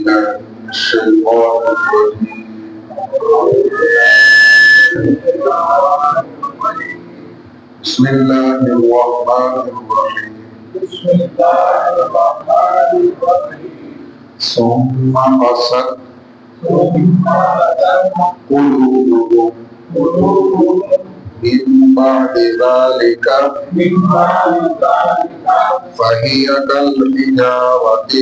بالله من الشيطان الرجيم. بسم الله الرحمن الرحيم. ثم قست قلوبكم من بعد ذلك فهي كالحجارة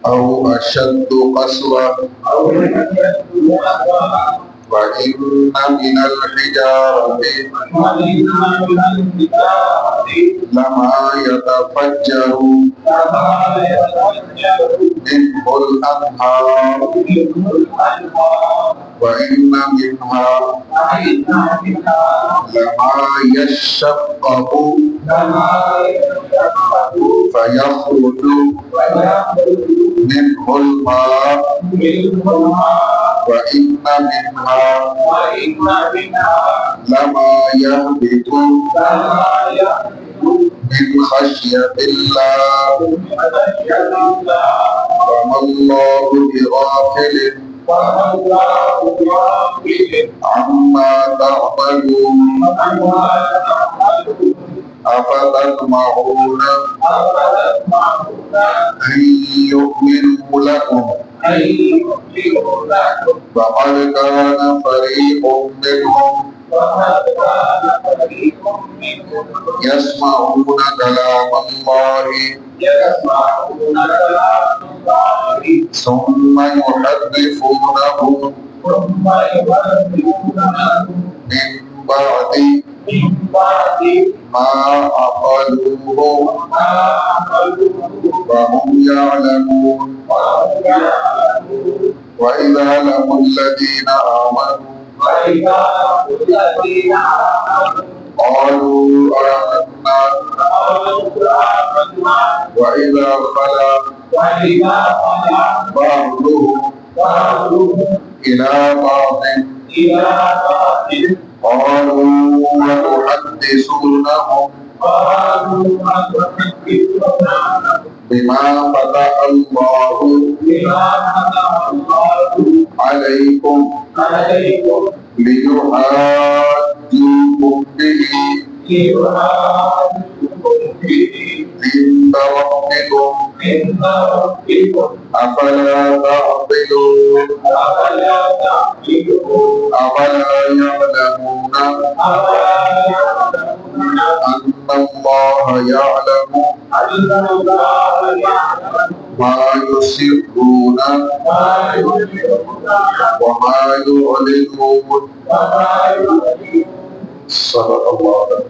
أو أشد قسوة وإن من الحجارة لما يتفجر منه الأنهار وإن منها لما يشقق فيخرج منه الماء وإن منها لما يهبط من خشية الله وما الله بغافل عما تعملون أفتطمعون أن يؤمنوا لكم فقد كان فريق منهم يسمعون كلام الله ثم يحرفونه من بعد ما عقلوه وهم يعلمون. وإذا لقوا الذين آمنوا قالوا آمنا وإذا خلا بعضهم إلى بعض قالوا وتحدثونهم بما فتح الله عليكم ليحاجوكم به عند ربكم أفلا تعقلون. أفلا يعلمون أن الله يعلم ما يسرون وما يعلنون. صدق الله العظيم.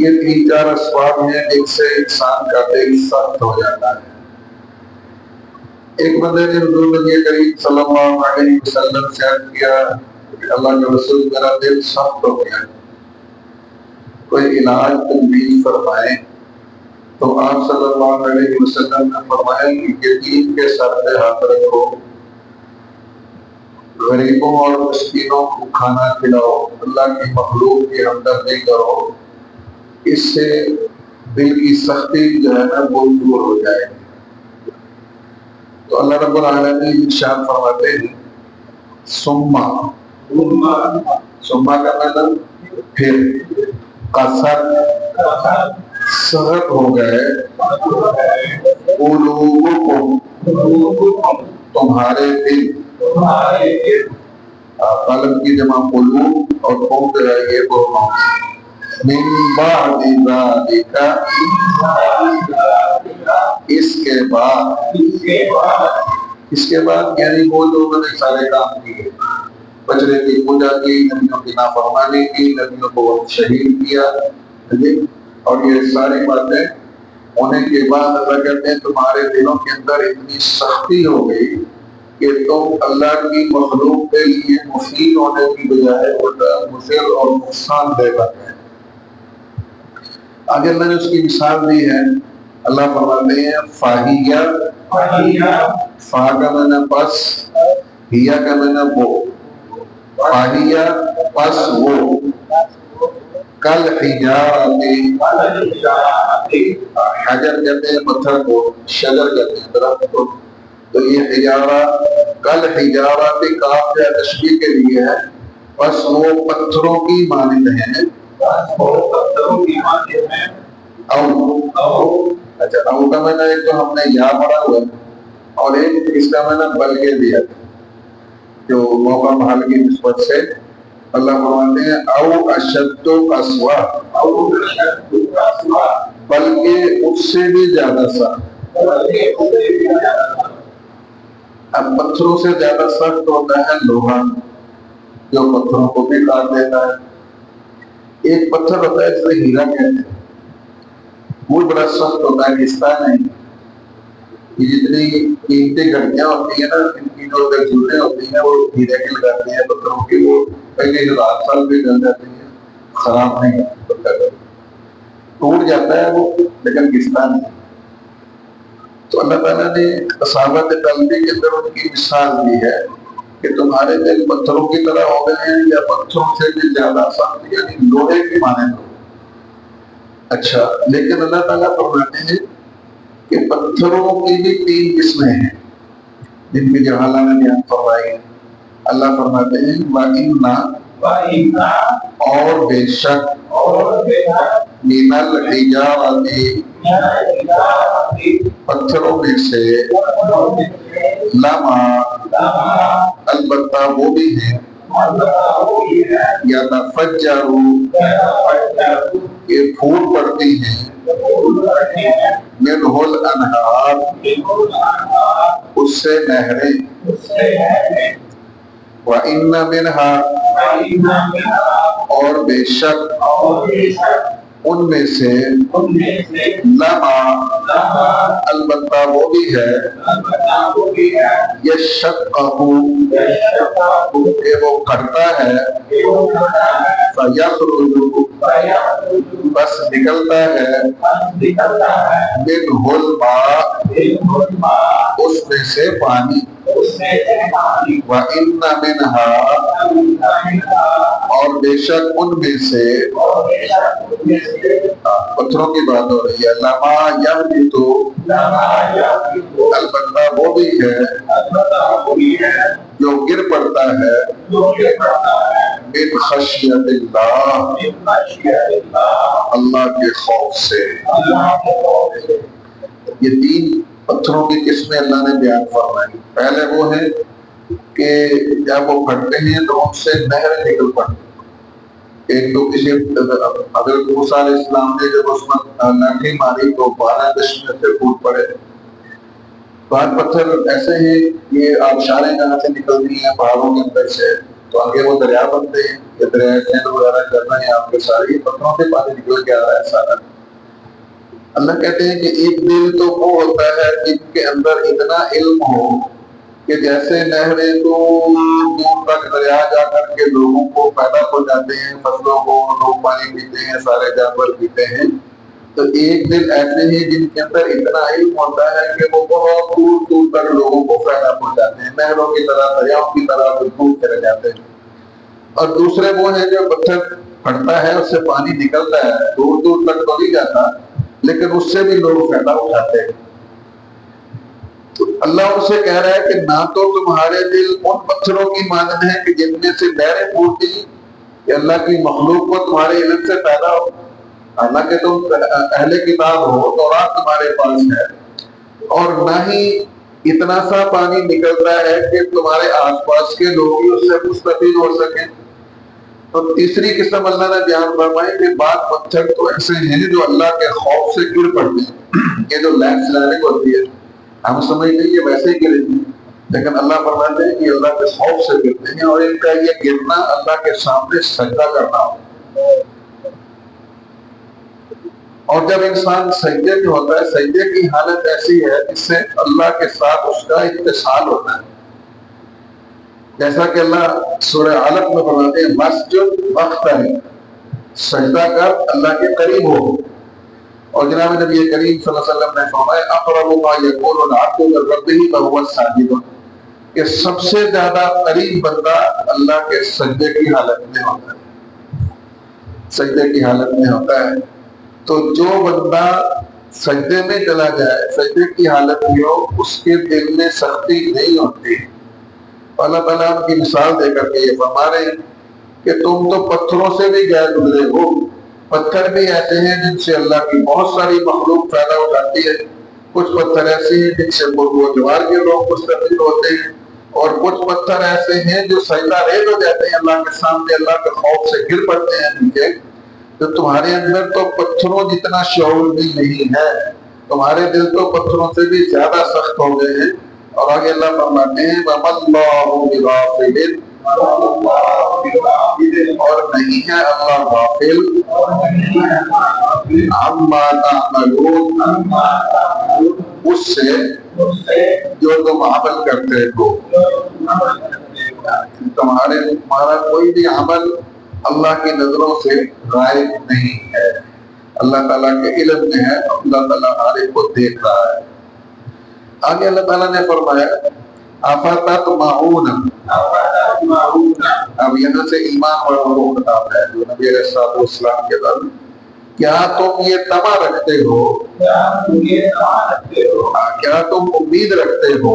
یہ 3-4 اسباب ہیں جن سے انسان کا دل سخت ہو جاتا ہے۔ ایک بندے نے حضور نبی کریم صلی اللہ علیہ وسلم سے عرض کیا کہ اللہ کے رسول میرا دل سخت ہو گیا، کوئی علاج تجویز فرمائیں۔ تو آپ صلی اللہ علیہ وسلم نے فرمایا کہ یتیم کے سر پہ ہاتھ رکھو، غریبوں اور مسکینوں کو کھانا کھلاؤ، اللہ کی مخلوق کی ہمدردی کرو، اس سے دل کی سختی جو ہے نا وہ دور ہو جائے گی۔ تو اللہ رب العالمین ارشاد فرماتے ہیں سما کا مطلب پھر، قصر سخت ہو گئے، قلوبکم تمہارے دل، قلب کی جمع قلوب اور قوم جو ہے یہ قوم، من بعد ذالک اس کے بعد یعنی وہ لوگوں نے سارے کام کیے، بچڑے کی پوجا کی، نبیوں کی نافرمانی کی، نبیوں کو شہید کیا، اور یہ ساری باتیں ہونے کے بعد اللہ کہتے ہیں تمہارے دلوں کے اندر اتنی سختی ہو گئی کہ تم اللہ کی مخلوق کے لیے مفید ہونے کی بجائے مضر اور نقصان دہ بن گئے۔ آگے اللہ نے اس کی مثال دی ہے، اللہ فرماتے ہیں فاہیہ، فا کا معنی پس، ہیا کا معنی وہ، فاہیہ پس وہ، کل حجارت، حجر کہتے ہیں پتھر کو، شجر کہتے ہیں درخت کو، تو یہ حجارہ کل حجارت کاف یا تشبیہ کے لیے ہے، بس وہ پتھروں کی مانند ہیں۔ او اچھا، او کا معنی ایک تو ہم نے یا پڑھا ہوا اور ایک اس کا معنی بل کے دیا جو موقع محل کی نسبت سے اللہ فرماتے ہیں او اشد قسوہ، بلکہ اس سے بھی زیادہ سخت۔ اب پتھروں سے زیادہ سخت ہوتا ہے لوہا، جو پتھروں کو بھی کاٹ دیتا ہے۔ ایک پتھر ہوتا ہے جسے ہیرا کہتے ہیں، وہ بڑا سخت ہوتا ہے، گھستا نہیں۔ یہ جتنی قیمتی گھڑیاں ہوتی ہیں نا، ان کی جو جوڑیں ہوتی ہیں وہ ہیرے کی لگاتے ہیں، پتھروں کی، وہ کئی 1000 سال بھی چل جاتی ہیں، خراب نہیں ہوتا، ٹوٹ جاتا ہے وہ لیکن گھستا نہیں۔ تو اللہ تعالیٰ نے صحابت قلبی کے اندر ان کی مثال دی ہے کہ تمہارے دل پتھروں کی طرح ہو گئے ہیں یا پتھروں سے بھی زیادہ سخت، یعنی لوہے کی مانند ہو۔ اچھا، لیکن اللہ تعالیٰ فرماتے ہیں کہ پتھروں کی بھی 3 قسمیں ہیں جن کی جو اللہ نے بیان فرمائی ہے۔ اللہ فرماتے ہیں وَإِنَّا اور بے شک مِنَ الْحِجَارَةِ پتھروں میں سے لما البتہ وہ بھی ہیں یتفجر یہ پھوٹ پڑتی ہیں منہ الانہار اس سے نہریں وَإِنَّ مِنْهَا اور بے شک ان میں سے لما البتہ وہ بھی ہے یشقق کہ وہ کرتا ہے فیخرج بس نکلتا ہے منہ الماء اس میں سے پانی وَإِنَّ مِنْهَا اور بے شک ان میں سے پتھروں کی بات ہو رہی ہے لما یہبط البتہ وہ بھی ہے جو گر پڑتا ہے من خشیت اللہ کے خوف سے۔ یہ 3 پتھروں کی قسمیں اللہ نے بیان فرمائی۔ پہلے وہ ہے کہ جب وہ پھٹتے ہیں تو ان سے نہریں نکل پڑتی۔ ایک تو کسی حضرت موسیٰ علیہ السلام نے جب اس میں لاٹھی ماری تو 12 قسمیں سے پھوٹ پڑے۔ بعض پتھر ایسے ہیں یہ آبشاریں جہاں سے نکلتی ہیں پہاڑوں کے اندر سے تو آگے وہ دریا بنتے ہیں، یہ دریا سندھ وغیرہ چل رہے ہیں آپ کے سارے، یہ پتھروں سے پانی نکل کے آ رہا ہے سارا۔ اللہ کہتے ہیں کہ ایک دل تو وہ ہوتا ہے جن کے اندر اتنا علم ہو کہ جیسے نہریں دور تک دریا جا کر کے لوگوں کو پیدا ہو جاتے ہیں، فصلوں کو لوگ پانی پیتے ہیں، سارے جانور پیتے ہیں، تو ایک دل ایسے ہیں جن کے اندر اتنا علم ہوتا ہے کہ وہ بہت دور دور تک لوگوں کو پیدا ہو جاتے ہیں، نہروں کی طرح، دریاؤں کی طرح دور چلے جاتے ہیں۔ اور دوسرے وہ ہیں جو پتھر پھٹتا ہے اس سے پانی نکلتا ہے، دور دور تک تو نہیں جاتا لیکن اس سے بھی لوگ فائدہ اٹھاتے ہیں۔ تو اللہ ان سے کہہ رہا ہے کہ نہ تو تمہارے دل ان پتھروں کی مانند ہیں کہ جن میں سے نہریں پھوٹتی کہ اللہ کی مخلوق کو تمہارے علم سے پیدا ہو، حالانکہ تم اہل کتاب ہو، تورات تمہارے پاس ہے، اور نہ ہی اتنا سا پانی نکلتا ہے کہ تمہارے آس پاس کے لوگ بھی اس سے مستفید ہو سکیں۔ تو تیسری قسم اللہ نے بیان فرمائی کہ بعض پتھر تو ایسے ہیں جو اللہ کے خوف سے گر پڑتے ہیں۔ یہ جو لینڈ سلائڈنگ ہوتی ہے ہم سمجھتے ہیں یہ ویسے ہی گرے ہیں، لیکن اللہ فرماتے ہیں کہ اللہ کے خوف سے گرتے ہیں، اور ان کا یہ گرنا اللہ کے سامنے سجدہ کرنا ہو۔ اور جب انسان سجدے میں ہوتا ہے، سجدے کی حالت ایسی ہے جس سے اللہ کے ساتھ اس کا اتصال ہوتا ہے، جیسا کہ اللہ سورہ علق میں فرماتے ہیں مسجد واقترب، سجدہ کر اللہ کے قریب ہو۔ اور جناب نبی کریم صلی اللہ علیہ وسلم نے فرمایا اقرب ما یکون العبد من ربہ وهو ساجد، کہ سب سے زیادہ قریب بندہ اللہ کے سجدے کی حالت میں ہوتا ہے، سجدے کی حالت میں ہوتا ہے۔ تو جو بندہ سجدے میں چلا جائے، سجدے کی حالت میں ہو، اس کے دل میں سختی نہیں ہوتی۔ اللہ تعالیٰ ان کی مثال دے کر کے یہ فرما رہے ہیں کہ تم تو پتھروں سے بھی گئے گزرے ہو، پتھر بھی ایسے ہیں جن سے اللہ کی بہت ساری مخلوق فائدہ اٹھاتی ہے، کچھ پتھر ایسے ہیں جن سے جوار کے لوگ مستفید ہوتے ہیں، اور کچھ پتھر ایسے ہیں جو سجدہ ریز ہو جاتے ہیں اللہ کے سامنے، اللہ کے خوف سے گر پڑتے ہیں نیچے۔ تو تمہارے اندر تو پتھروں جتنا شعور بھی نہیں ہے، تمہارے دل تو پتھروں سے بھی زیادہ سخت ہو گئے ہیں۔ اور آگے اللہ فرماتے ہیں وَمَا اللَّهُ بِغَافِلٍ، اور نہیں ہے اللہ غافل عَمَّا تَعْمَلُونَ، اس سے جو تم عمل کرتے ہو۔ تمہارا کوئی بھی عمل اللہ کی نظروں سے غائب نہیں ہے، اللہ تعالیٰ کے علم میں ہے، اللہ تعالیٰ ہر ایک کو دیکھ رہا ہے۔ آگے اللہ تعالیٰ نے فرمایا اَفَتَطْمَعُونَ، اب یہاں سے ایمان والوں کو خطاب ہے جو نبی علیہ السلام کے بعد، کیا تم یہ طمع رکھتے ہو، کیا تم امید رکھتے ہو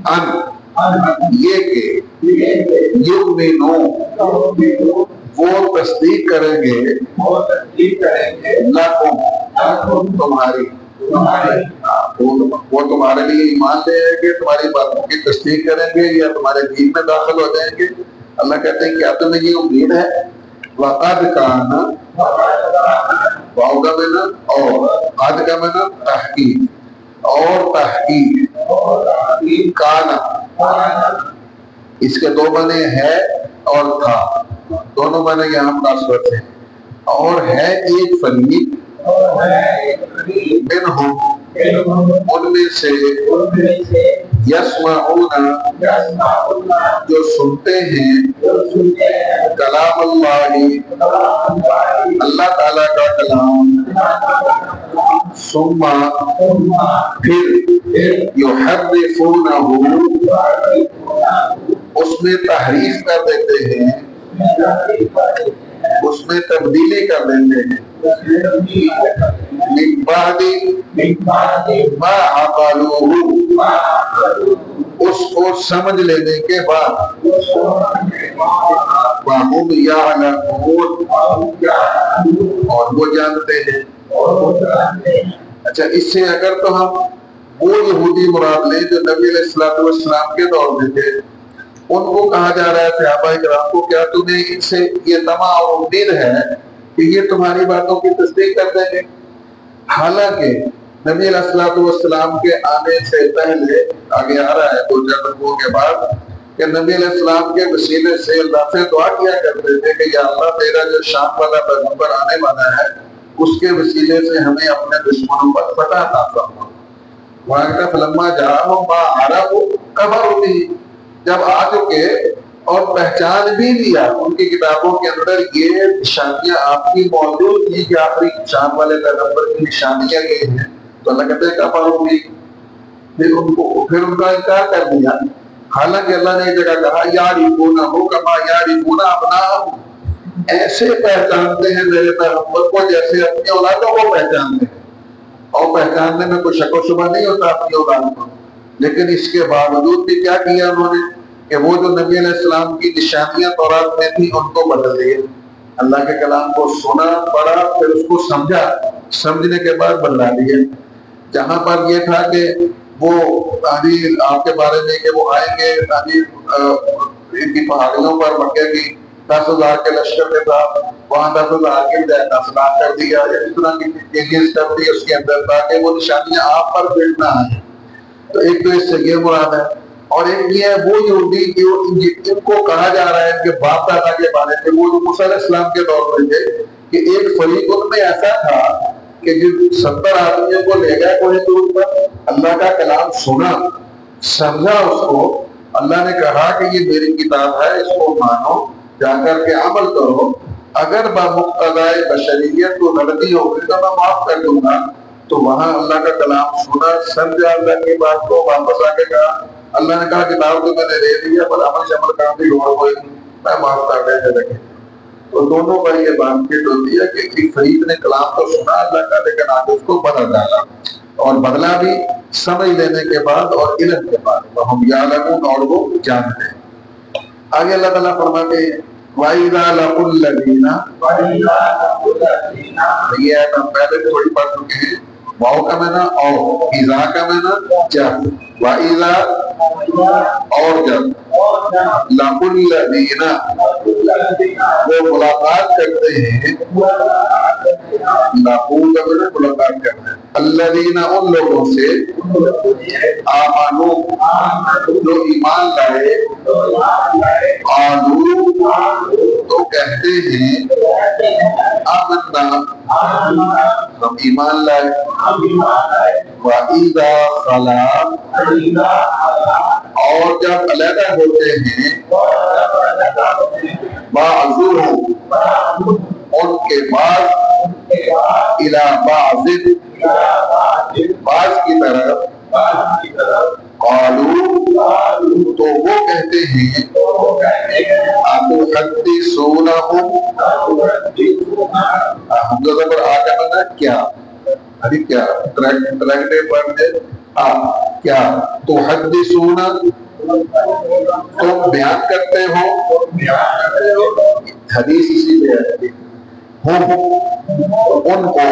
ان یہ کہ یؤمنو، وہ تصدیق کریں گے لکم، تمہاری، وہ تمہارے لیے ایمان لے آئیں گے، تمہاری باتوں کی تصدیق کریں گے یا تمہارے دین میں داخل ہو جائیں گے۔ اللہ کہتے ہیں کیا تمہیں یہ امید ہے؟ وَقَدْ كَانَ، واو کا معنی اور قد کا معنی تحقیق، اور تحقیق کانا، اس کے دو معنی ہے اور تھا، دونوں معنی یہاں مناسبت ہیں۔ اور ہے ایک فریق منہم، ان میں سے، یسمعون، جو سنتے ہیں، کلام اللہ، اللہ تعالیٰ کا کلام، ثم، پھر، یحرفونہ، اس میں تحریف کر دیتے ہیں، اس میں تبدیلی کر دیتے ہیں، من بعد ما عقلوہ، اس کو سمجھ لینے کے بعد، وَهُمْ يَعْلَمُونَ، اور وہ جانتے ہیں۔ اچھا، اس سے اگر تو ہم وہ یہودی مراد لیں جو نبی علیہ السلام کے دور میں تھے، ان کو کہا جا رہا ہے صحابہ کرام کو کیا تمہیں ان سے یہ طمع اور امید ہے کہ یہ تمہاری باتوں کی تصدیق کر دیں گے؟ حالانکہ نبی علیہ السلام کے آنے سے پہلے، آگے آ رہا ہے 2 رکوعوں کے بعد، کہ نبی علیہ السلام کے وسیلے سے اللہ سے دعا کیا کرتے تھے کہ یا اللہ تیرا جو شان والا پیغمبر آنے والا ہے اس کے وسیلے سے ہمیں اپنے دشمنوں پر فتح عطا فرما۔ وہاں کا فلما جاءہم ما عرفوا کفروا بہ، جب آ چکے اور پہچان بھی لیا ان کی کتابوں کے اندر یہ نشانیاں آپ کی موجود تھی کہ آخری شان والے پیغمبر کی نشانیاں یہ ہیں، تو اللہ کہتے ہیں کفروا بہ، پھر ان کا انکار کر دیا۔ حالانکہ اللہ نے ایک جگہ کہا یعرفونہ کما یعرفون ابناءہم، ایسے پہچانتے ہیں میرے پیغمبر کو جیسے اپنی اولادوں کو پہچانتے ہیں، اور پہچاننے میں کوئی شک و شبہ نہیں ہوتا اپنی اولاد کو۔ لیکن اس کے باوجود بھی کیا کیا انہوں نے کہ وہ جو نبی علیہ السلام کی نشانیاں تورات میں تھی ان کو بدل دیے۔ اللہ کے کلام کو سنا، پڑھا، پھر اس کو سمجھا، سمجھنے کے بعد بدلا دیا۔ جہاں پر یہ تھا کہ وہ آپ کے بارے میں کہ وہ آئیں گے ان کی پہاڑیوں پر مکے کی 10,000 کے لشکر کے ساتھ، وہاں 10,000 کی 10,000 کر دیا، اس طرح کی چینجز کر دی اس کے اندر تاکہ وہ نشانیاں آپ پر پھر نہ آئیں۔ تو ایک تو اس سے یہ مراد ہے، اور ایک یہ ہے وہ یہودی جو ان کو کہا جا رہا ہے کہ باپ دادا کے بارے میں وہ جو موسیٰ علیہ السلام کے دور میں تھے کہ ایک فریق ان میں ایسا تھا کہ جو 70 آدمیوں کو لے گئے کوہ طور پر، اللہ کا کلام سنا، سمجھا اس کو، اللہ نے کہا کہ یہ میری کتاب ہے، اس کو مانو، جا کر کے عمل کرو، اگر بمقتضائے بشریت کو غلطی ہوگی تو میں معاف کر دوں گا۔ تو وہاں اللہ کا کلام سنا، سمجھا اللہ کی بات کو، واپس آ کے کہا، اللہ نے کہا کتاب تو میں نے دے دیا پر عمل شمل کرنے کی لوڑ کوئی نہیں، میں معاف کر دے لگے۔ تو دونوں پر یہ بات فٹ ہوتی ہے کہ ایک فریق نے کلام تو سنا اللہ کا لیکن آگے اس کو بدل ڈالا، اور بدلا بھی سمجھ لینے کے بعد اور علم کے بعد، وَهُمْ يَعْلَمُونَ، اور وہ جانتے ہیں۔ آگے اللہ تعالیٰ فرماتے ہیں وَإِذَا لَقُوا الَّذِينَ، یہ آیت ہم پہلے تھوڑی پڑھ چکے ہیں۔ واؤ کا معنی او، اذا کا معنی جب، وَإِذَا اور جب، لَقُوا الَّذِينَ وہ ملاقات کرتے ہیں، لَقُوا کا معنی ملاقات کرتے ہیں، الَّذِينَ ان لوگوں سے، آمَنُوا جو ایمان لائے، قالوا تو کہتے ہیں، آمنا ہم ایمان لائے، وَإِذَا خَلَا اور جب علیحدہ ہوتے ہیں، بعضهم ان کے بعض، الی بعض بعض کی طرف، قالوا تو وہ کہتے ہیں، اتحدثونہم حمزہ زبر آ کا معنی کیا، ابھی کیا انٹریکٹیو ورڈ ہے کیا، تحدثون تم بیان کرتے ہو، حدیث اسی لیے ہے، ہم ان کو